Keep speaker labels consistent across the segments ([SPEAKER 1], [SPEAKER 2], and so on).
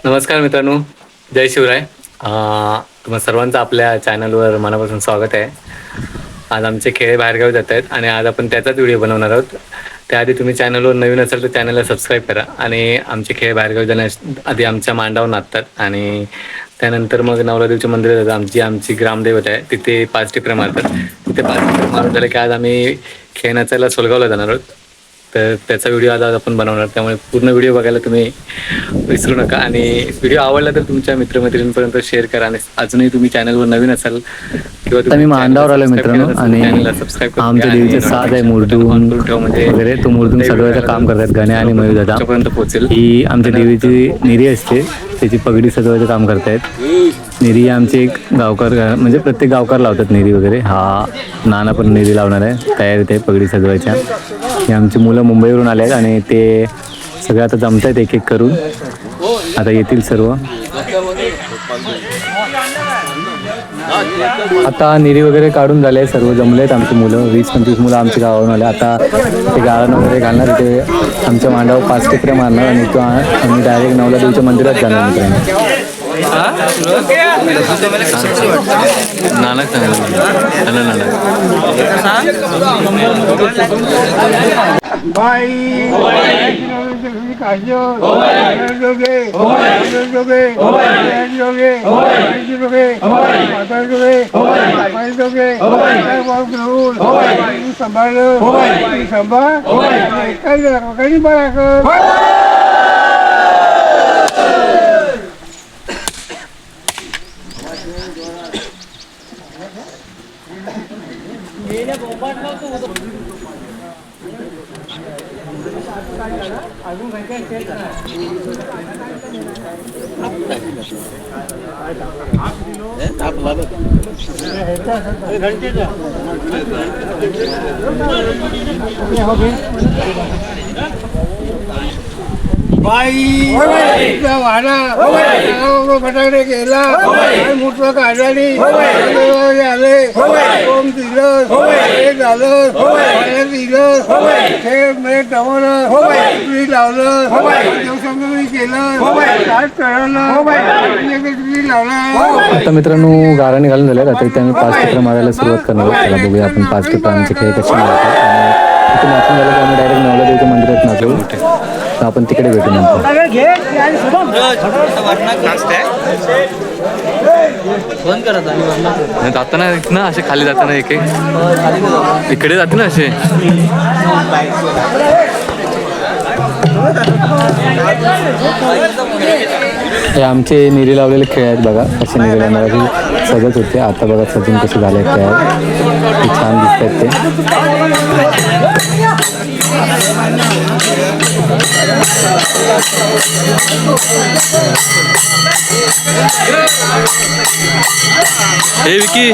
[SPEAKER 1] नमस्कार मित्रांनो, जय शिवराय. तुम्हा सर्वांचं आपल्या चॅनलवर मनापासून स्वागत आहे. आज आमचे खेळ बाहेरगावी जात आहेत आणि आज आपण त्याचाच व्हिडिओ बनवणार आहोत. त्याआधी तुम्ही चॅनलवर नवीन असाल तर चॅनलला सबस्क्राईब करा आणि आमचे खेळ बाहेरगावी जाण्यास आधी आमच्या मांडावर नाचतात आणि त्यानंतर मग नवलादेवीच्या मंदिरात जातात. आमची ग्रामदैवत आहे तिथे 5 टिपऱ्या मारतात. तिथे 5 टिपऱ्या मारून झालं की आज आम्ही खेळ नाचायला सोलगावला जाणार आहोत. तर त्याचा व्हिडिओ आज आपण बनवणार, त्यामुळे पूर्ण व्हिडिओ बघायला तुम्ही विसरू नका आणि व्हिडिओ आवडला तर तुमच्या मित्रमैत्रिणींपर्यंत शेअर करा. आणि अजूनही तुम्ही चॅनलवर नवीन असाल किंवा
[SPEAKER 2] मी मांडावर आलो मित्रांनो आणि आमच्या देवीचे साज आहे मुर्दूम वगैरे तो मुर्दूम सजवायचं काम करतात गणे आणि मयूर दादा.
[SPEAKER 1] पोहोचेल
[SPEAKER 2] ही आमच्या देवीची निरी असते, त्याची पगडी सजवायचं काम करतायत. निरी आमचे एक गावकर म्हणजे प्रत्येक गावकार लावतात निरी वगैरे. हा नाना पण निरी लावणार आहे, तयारीत आहे पगडी सजवायच्या. हे आमची मुलं मुंबईवरून आले आहेत आणि ते सगळे आता जमत आहेत एक एक करून. आता येतील सर्व. आता निरी वगैरे काढून झाले, सर्व जमले आहेत आमची मुलं. 20-25 मुलं आमच्या गावावरून आले. आता ते गाळण वगैरे घालणार, ते आमच्या मांडावर 5 टिपऱ्या मारणार आणि तो आम्ही डायरेक्ट नवलादेवीच्या मंदिरात जाणार मित्रांनो.
[SPEAKER 3] बाई वाडा फटाकडे गेला, मोठं काढाली आले, ओम दिलं, हे झालं, दिलं, हे म्हणजे टवलं, तुम्ही लावलं, देवसंगमी केलं, काय कळलं, तुम्ही लावलं.
[SPEAKER 2] आता मित्रांनो गाराने घालून झाले. आता इथे आम्ही 5 टिपऱ्या मारायला सुरुवात करणार आहोत. चला बघूया आपण 5 टिपऱ्या आमचे खेळ कसे मारतात. आणि तिथे नाचून झालं की आम्ही डायरेक्ट नवलादेवीच्या मंदिरात नाचू. तर आपण तिकडे भेटू नंतर.
[SPEAKER 1] जाताना ना असे खाली जाताना एक इकडे जाते ना असे.
[SPEAKER 2] हे आमचे निरी लावलेले खेळ आहेत बघा. असे निरी लावणारे सजत होते. आता बघा सजून कसे झाले खेळ, ते छान दिसत आहेत
[SPEAKER 1] हे विकी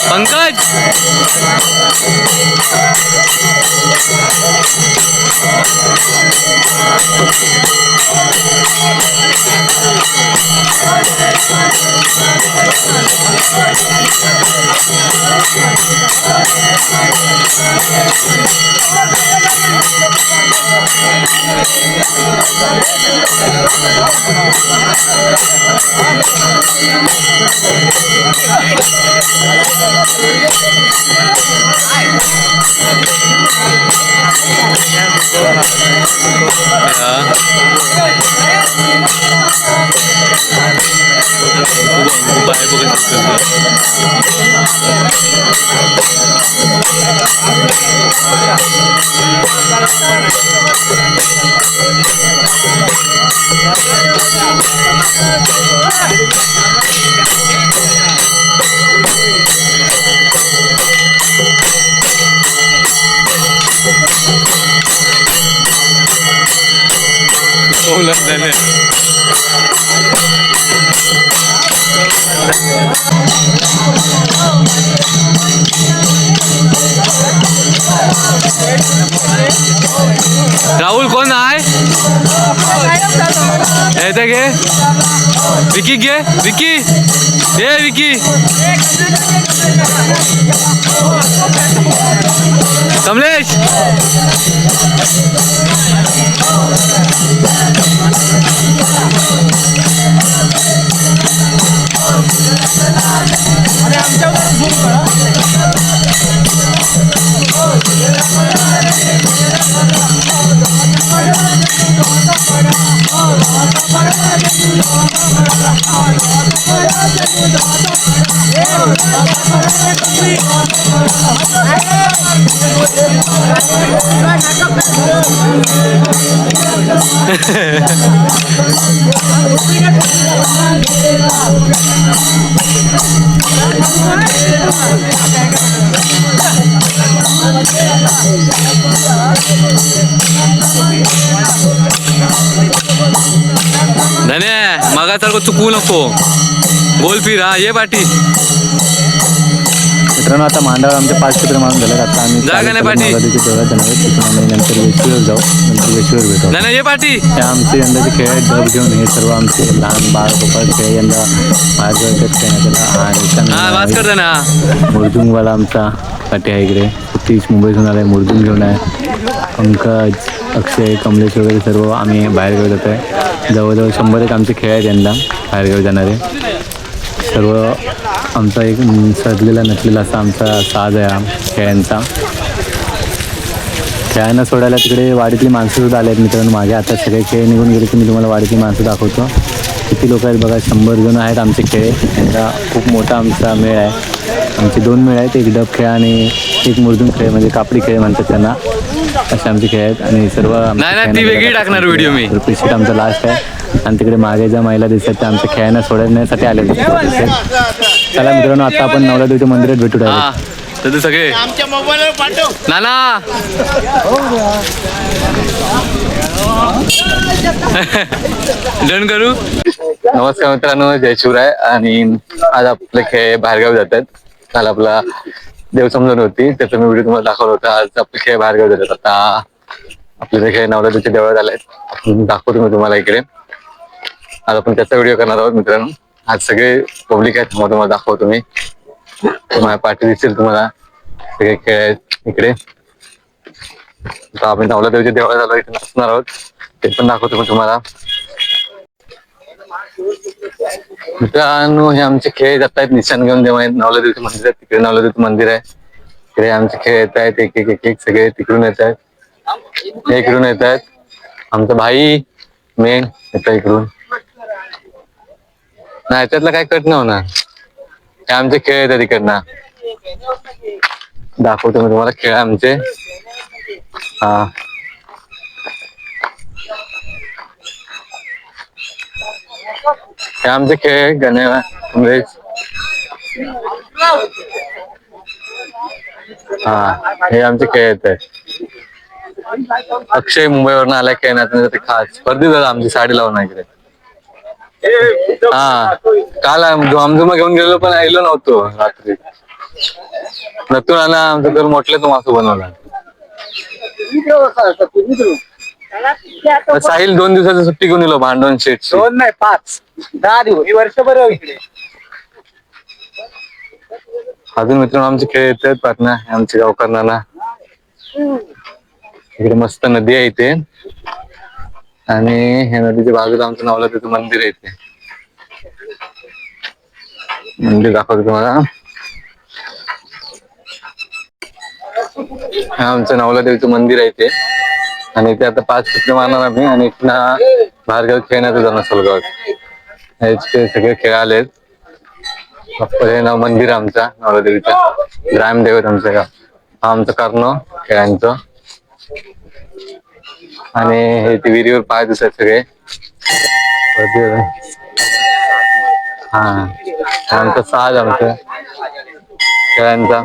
[SPEAKER 1] पंकज राहुल कोण आहे? येते घे विकी, घे विकी, हे विकी, कमलेश धने मगासारखं चुकवू नको, बोल फिर. हा ये पाठी.
[SPEAKER 2] मित्रांनो आता मांडावर आमचे 5 चित्र मारून झाले. आता आम्ही
[SPEAKER 1] जागा नाही पाठी.
[SPEAKER 2] देवळात जाणार आहे. तिथून आम्ही नंतर वेशीवर जाऊ, नंतर वेशीवर भेटू.
[SPEAKER 1] धने ये पाठी.
[SPEAKER 2] हे आमचे यंदाचे खेळ आहेत. डब घेऊन हे सर्व आमचे लहान बाळ गोपाळ खेळ यंदा माझ्या खेळण्यात
[SPEAKER 1] हा वाच कर ना.
[SPEAKER 2] मुर्दुंगवाला आमचा पाठी आहे इकडे. सतीश मुंबईतून आलाय, मुर्दुंग घेऊन आहे. पंकज, अक्षय, कमलेश वगैरे सर्व आम्ही बाहेरगावी जातो आहे. जवळजवळ 100 आमचे खेळ आहेत यंदा बाहेरगावी जाणारे. सर्व आमचा एक सजलेला नटलेला असा आमचा साज आहे खेळांचा. खेळांना सोडायला तिकडे वाडीतली माणसंसुद्धा आले आहेत मित्रांनो मागे. आता सगळे खेळ निघून गेले की मी तुम्हाला वाडीतली माणसं दाखवतो. किती लोक आहेत बघा, 100 जण आहेत आमचे खेळ. यांचा खूप मोठा आमचा मेळ आहे. आमचे 2 मेळ आहेत, एक डब खेळ आणि एक मुर्दुंग खेळ, म्हणजे कापडी खेळ म्हणतात त्यांना. असे आमचे खेळ आहेत आणि सर्व
[SPEAKER 1] ती वेगळी टाकणार व्हिडिओ मी.
[SPEAKER 2] पिशीट आमचा लास्ट आहे आणि तिकडे मागे ज्या महिला दिसतात त्या आमच्या खेळांना सोडण्यासाठी आले. चला मित्रांनो आता आपण नवलादेवीच्या मंदिरात भेटू.
[SPEAKER 1] हा तर सगळे आमच्या मोबाईलवर पाठव नाना. डन करू.
[SPEAKER 2] नमस्कार मित्रांनो, जय शिवराय. आणि आज आपले खेळ बाहेरगावी जातात. काल आपला देव समजून होती, त्याचा मी व्हिडिओ तुम्हाला दाखवला होता. आज आपले खेळ बाहेरगावी जातात. आता आपले खेळ नवलादेवीच्या देवळात आले आहेत, दाखवतो मी तुम्हाला इकडे. आज आपण त्याचा व्हिडिओ करणार आहोत मित्रांनो. आज सगळे पब्लिक आहेत, तुम्हाला दाखवतो मी. माझ्या पाठी दिसतील तुम्हाला सगळे खेळ आहेत इकडे. आता आपण नवलादेवीच्या देवळात आलो, इथे नाचणार आहोत, ते पण दाखवतो मी तुम्हाला. मित्रांनो हे आमचे खेळ जात आहेत निशाण घेऊन, जेव्हा नवलादेवीचं मंदिर आहे तिकडे नवलादेवीचं मंदिर आहे. तिकडे आमचे खेळ येत आहेत, एक एक एक एक सगळे तिकडून येत आहेत, इकडून येत आहेत. आमचा भाई मेन येत इकडून. नाही त्यातलं काय कट नाही होणार. हे आमचे खेळ येतात तिकडनं, दाखवतो मी तुम्हाला खेळ आमचे. हा हे आमचे खेळ गणेश कमलेश. हा हे आमचे खेळ येत आहे. अक्षय मुंबईवरून आलाय खेळण्यात, खास परदेश आमची साडी लावून इकडे. हा काल झुमझुमा घेऊन गेलो पण आलो नव्हतो रात्री. नतून आला आमचं घर मोठले तो मासू बनवला. साहिल 2 दिवसाची सुट्टी घेऊन गेलो भांडण शेट.
[SPEAKER 3] 2 नाही 5 10 दिवस मी वर्षभर इकडे.
[SPEAKER 2] अजून मित्रांनो आमचे खेळ येत आहेत पाटणा, आमचे गावकर नाना.
[SPEAKER 1] इकडे मस्त नदी आहे इथे आणि ह्या नदीच्या बाजूला आमचं नवलादेवीचं मंदिर आहे इथे. मंदिर दाखवतो तुम्हाला. हा आमचं नवलादेवीचं मंदिर आहे इथे आणि इथे आता 5 चित्र मारणार आम्ही आणि इथनं बाहेरगावी खेळण्याचं जाणार सोलगावात. इथे सगळे खेळ आलेत. हे नाव मंदिर आमचा नवलादेवीचा ग्रामदैवत आमचं गाव. हा आमचं कर्ण खेळांचं आणि हे ते विहिरीवर पाय दिसत सगळे. हा आमचं साज आमचं खेळांचा.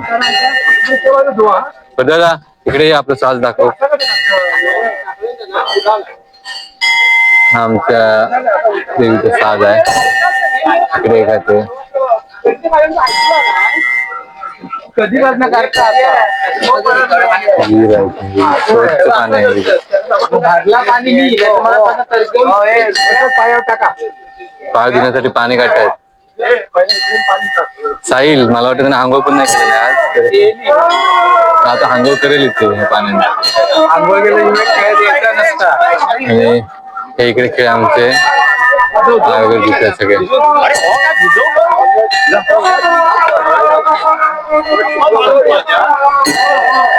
[SPEAKER 1] दादा इकडे आपलं साज दाखव. आमच्या देवीचं साज आहे इकडे का ते
[SPEAKER 3] कधी भरणं करता भरला पाणी मी पायावर टाका.
[SPEAKER 1] पाय धुण्यासाठी पाणी काढतायत. साहिल मला वाटतं त्याने आंघोळ पण नाही केलेली आज. आता आंघोळ करेल इथे पाण्याने.
[SPEAKER 3] आंघोळ गेलं खेळ द्यायचा नसता.
[SPEAKER 1] आणि हे इकडे खेळ आमचे वगैरे दिसतात सगळे.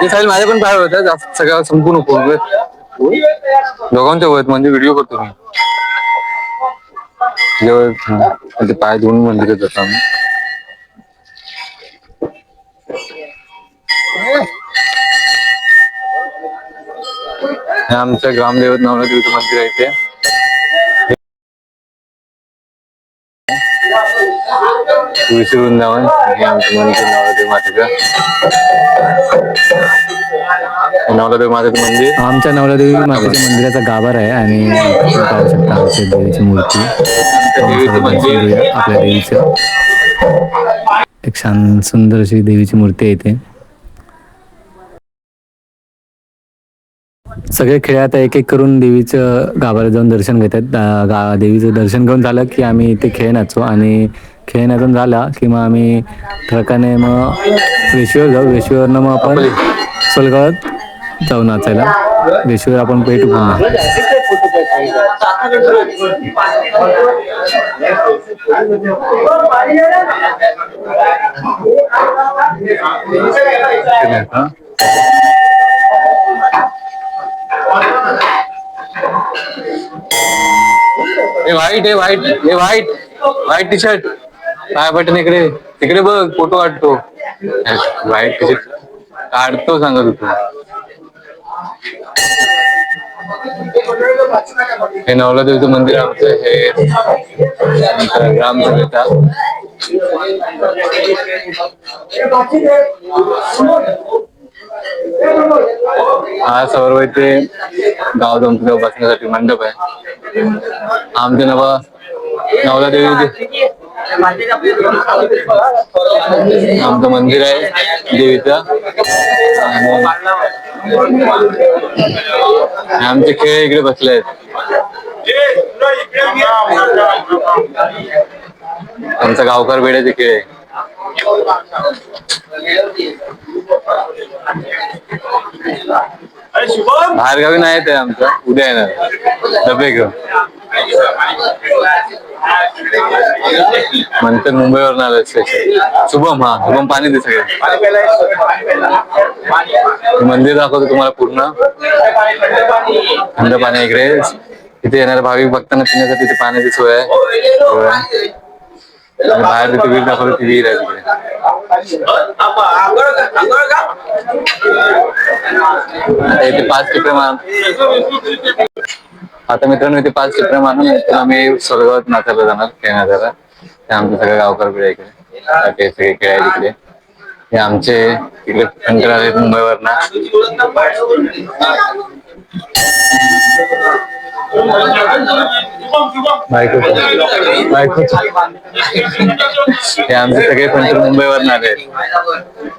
[SPEAKER 1] साहिल माझ्या पण पाय होत जास्त सगळं संपू नको. दोघांच्या होत म्हणजे व्हिडिओ करतो मी. पाय धुवून मंदिरात जातो आम्ही. हे आमचं ग्रामदैवत नवलादेवीचं मंदिर आहे इथे. तुळशी वृंदावन हे आमचं मंदिर नवलादेवी मातेचं. नवलादेवी मातेचं मंदिर
[SPEAKER 2] आमच्या नवलादेवी मातेच्या मंदिराचा गाभारा आहे आणि पाहू शकता आमच्या देवीची मूर्ती.
[SPEAKER 1] देवीचं मंदिर
[SPEAKER 2] आपल्या देवीचं एक छान सुंदर अशी देवीची मूर्ती आहे इथे. सगळे खेळ आता एक एक करून देवीचं गाभाऱ्यात जाऊन दर्शन घेतात. देवीचं दर्शन घेऊन झालं की आम्ही इथे खेळ नाचू आणि खेळ नाचून झाला की मग आम्ही ट्रकाने मग वेशीवर जाऊ. वेशीवरनं मग आपण सोलगावात जाऊ नाचायला. वेशीवर आपण पेटू पुन्हा.
[SPEAKER 1] व्हाईट व्हाईट टी शर्ट काय बटन इकडे तिकडे बघ फोटो काढतो. व्हाईट टी शर्ट काढतो सांगत होतो. हे नवलादेवीचं मंदिर आमचं हे ग्रामदेवता. हा सर्व इथे गाव जमतो बसण्यासाठी मंडप आहे. आमचं नवलादेवी आमचं मंदिर आहे देवीचं. आमचे खेळ इकडे बसले आहेत. आमचा गावकर बेड्याचे खेळ आहे. बाहेरगावी नाही येत आहे आमचं. उद्या येणार डबे घेऊन. नंतर मुंबईवरून आलं स्पेशल. शुभम शुभम पाणी दे सगळे. मंदिर दाखवतो तुम्हाला पूर्ण. थंड पाणी इकडे. इथे येणाऱ्या भाविक भक्तांना पिण्यासाठी तिथे पाण्याची सोय आहे. बाहेर तिथे विहीर दाखवतो. ती विहीर आहे तिकडे. इथे 5 टिपरे मारून आता मित्रांनो इथे 5 टिपरे मारून आम्ही स्वर्गात नाचायला जाणार खेळण्याला. ते आमचं सगळं गावकर पिढ्या इकडे सगळे खेळायचे तिकडे. हे आमचे इकडे कंटर आले मुंबईवर ना. हे आमचे सगळे पंटर मुंबईवर आले.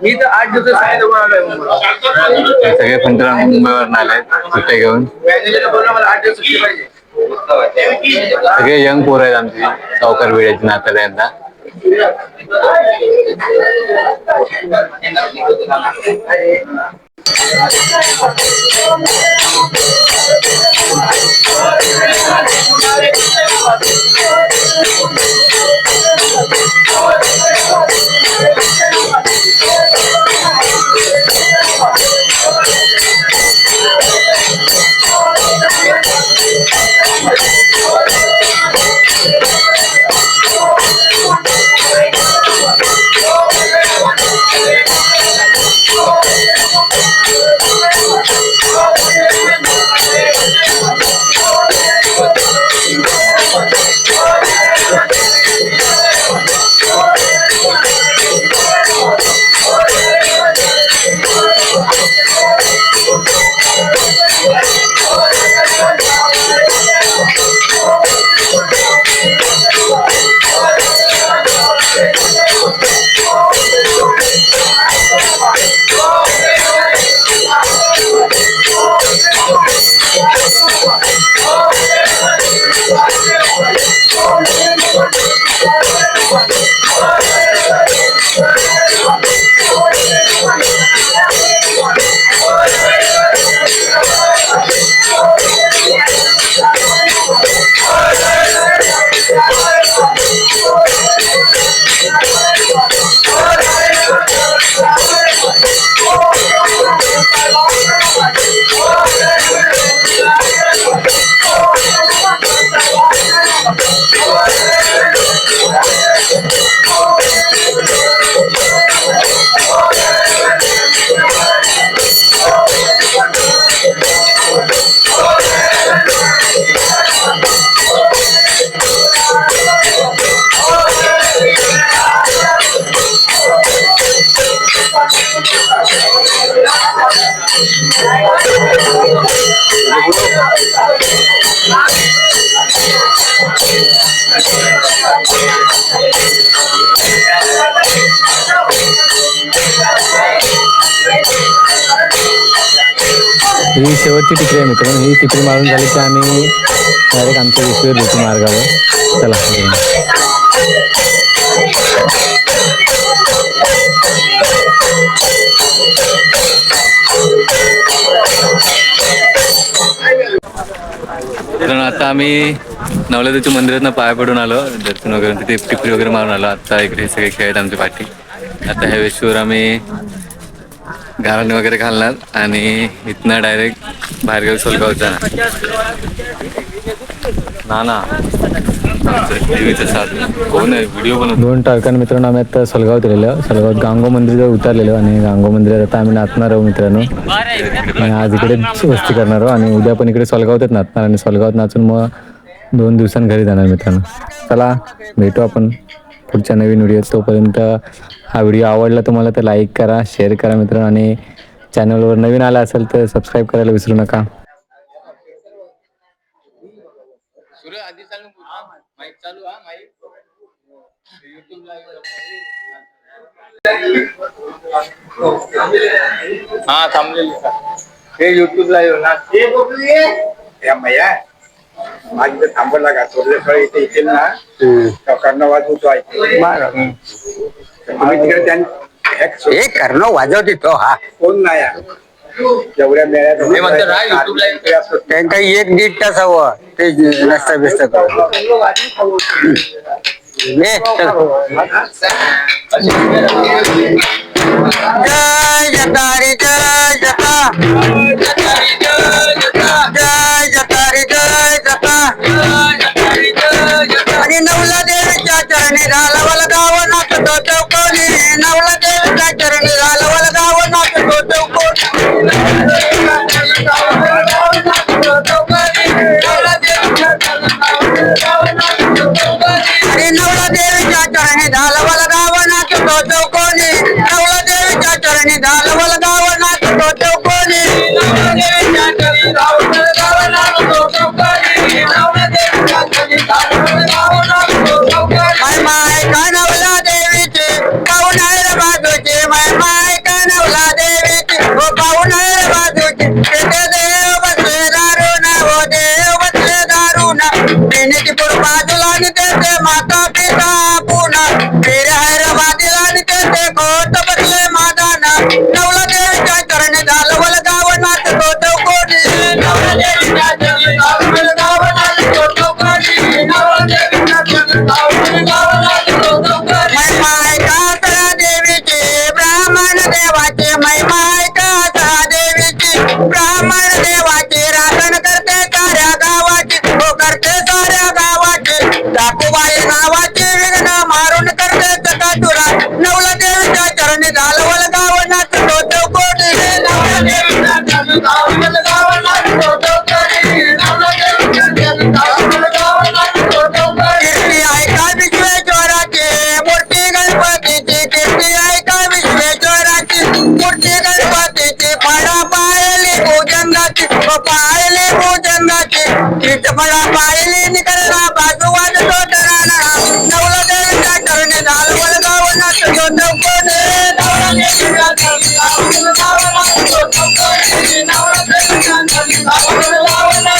[SPEAKER 3] मी तर 8 दिवस
[SPEAKER 1] सगळे पंटर मुंबईवर आले सुट्टे घेऊन. सगळे यंग पोर आहेत आमची गावकर वेळेची नात्याला यंदा.
[SPEAKER 2] ही शेवटची टिकरी आहे मित्रांनो. ही टिकरी मारून झाली की आम्ही डायरेक्ट आमच्या विश्वेवर जातो मार्गावर. चला
[SPEAKER 1] कारण आता आम्ही नवलादेवीच्या मंदिरातनं पाया पडून आलो, दर्शन वगैरे तिथे टिपरी वगैरे मारून आलो. आता इकडे हे सगळे खेळ आहेत आमच्या पाठी. आता ह्या वेशवर आम्ही घालणे वगैरे घालणार आणि इथनं डायरेक्ट बाहेरगावी सोलगाव जाणार. ना देवीचं साथ कोण आहे व्हिडिओ बनवतो.
[SPEAKER 2] 2 टाळकांनी मित्रांनो आम्ही आता सोलगाव दिलेलं. सोलगावात गांगो मंदिरात उतरलेलो आणि गांगो मंदिरात आता आम्ही नाचणार आहोत मित्रांनो. आणि आज इकडेच वस्ती करणार आहोत आणि उद्या पण इकडे सोलगावातच नाचणार आणि सोलगावात नाचून मग 2 दिवसांनी घरी जाणार मित्रांनो. चला भेटू आपण पुढच्या नवीन व्हिडिओ. तोपर्यंत हा व्हिडिओ आवडला तुम्हाला तर लाईक करा, शेअर करा मित्रांनो आणि चॅनलवर नवीन आला असेल तर सबस्क्राईब करायला विसरू नका.
[SPEAKER 3] हा थांबलेली हे युट्यूबला येऊ ना ते भैया माझी थांबवला का थोडे इथे येतील ना करणं वाजवतो आहे तिकडे हे करणं वाजवते तो हा कोण नाही जेवढ्या मेळ्यात त्यांना 1-1.5 तास हवं ते नसता बिस्त जय जतारी जय जता जय जतारी जय जता आणि नवला देवीच्या चरणी झालवल गाव नाचतो चौकोनी. नवला देवीच्या चरणी झालवल गाव नाचतो चौकोनी. आणि नवला देवीच्या चरणी झालवल गाव नाचतो चौकोनी. नवला देवीच्या चरणी झालवल गाव नाचतो चौकोनी. माय माय कानवला देवीची पाहुणार बाजूची. माय माय कानवला देवीची हो पाहुणार बाजूची. तेथे देव बसले दारुण हो देव बसले दारुण. देण्याची पुढ बाजूला आणि तेथे माता पिता पुन्हा. फिर हैर बाजूला आणि तेथे खोट बसले मादाना.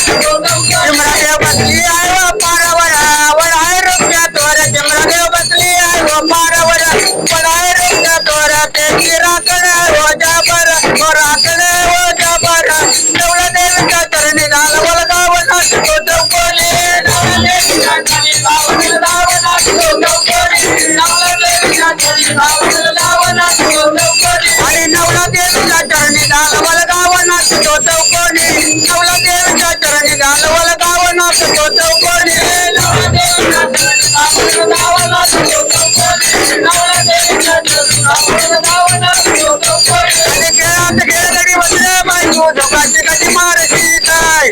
[SPEAKER 3] चिमरादेव बसली आहे व पारावर वडाय रुपयातवर चिमरादेव बसली आहे व पारावर वडाय रुपयातवर त्याची राखण हो जाबर हो राखण हो जाबर नवरा देवीच्या चरणी झाला वलगावना तो चौकोनी नवरा देवीच्या चरणी वलगावना तो चौकोनी नवरा देवीच्या चरणी वलगावना तो चौकोनी आणि नवरा देवीच्या चरणी झाला वलगावना तो चौकोनी नवरा देवीच्या चरणी झाला वलगावना तो चौकोनी नवरा देवीच्या चरणी वलगावना तो चौकोनी नवरा देवीच्या चरणी वलगावना तो चौकोनी आणि खेळात खेळगडी बसले बायको झोकाची कधी मारशी काय